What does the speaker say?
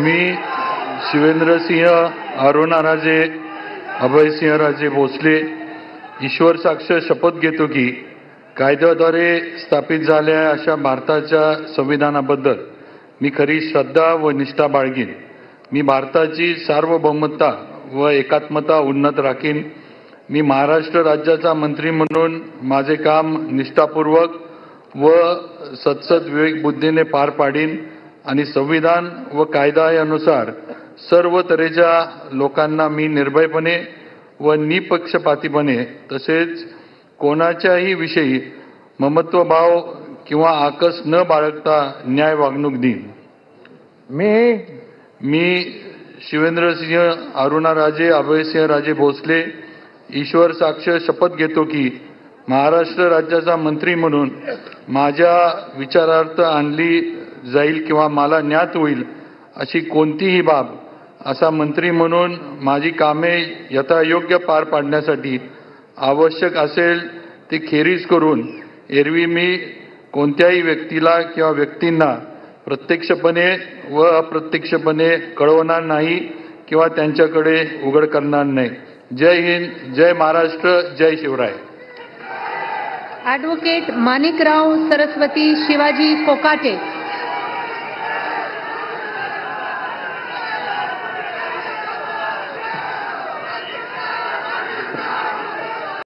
मी शिवेंद्रसिंह अरुणाराजे अभयसिंहराजे भोसले ईश्वर साक्ष शपथ घेतो की कायद्याद्वारे स्थापित झालेल्या अशा भारताच्या संविधानाबद्दल मी खरी श्रद्धा व निष्ठा बाळगीन. मी भारताची सार्वभौमता व एकात्मता उन्नत राखीन. मी महाराष्ट्र राज्याचा मंत्री म्हणून माझे काम निष्ठापूर्वक व सत्सद विवेकबुद्धीने पार पाडीन आणि संविधान व कायदा यानुसार सर्व तऱ्हेच्या लोकांना मी निर्भयपणे व निपक्षपातीपणे तसेच कोणाच्याही विषयी ममत्वभाव किंवा आकस न बाळगता न्याय वागणूक देईन. मी शिवेंद्रसिंह अरुणाराजे अभयसिंहराजे भोसले ईश्वर साक्ष शपथ घेतो की महाराष्ट्र राज्याचा मंत्री म्हणून माझ्या विचारार्थ आणली जाईल किंवा मला ज्ञात होईल अशी कोणतीही बाब असा मंत्री म्हणून माझी कामे यथायोग्य पार पाडण्यासाठी आवश्यक असेल ती खेरीज करून एरवी मी कोणत्याही व्यक्तीला किंवा व्यक्तींना प्रत्यक्षपणे व अप्रत्यक्षपणे कळवणार नाही किंवा त्यांच्याकडे उघड करणार नाही. जय हिंद, जय महाराष्ट्र, जय शिवराय. ॲडव्होकेट माणिकराव सरस्वती शिवाजी कोकाटे.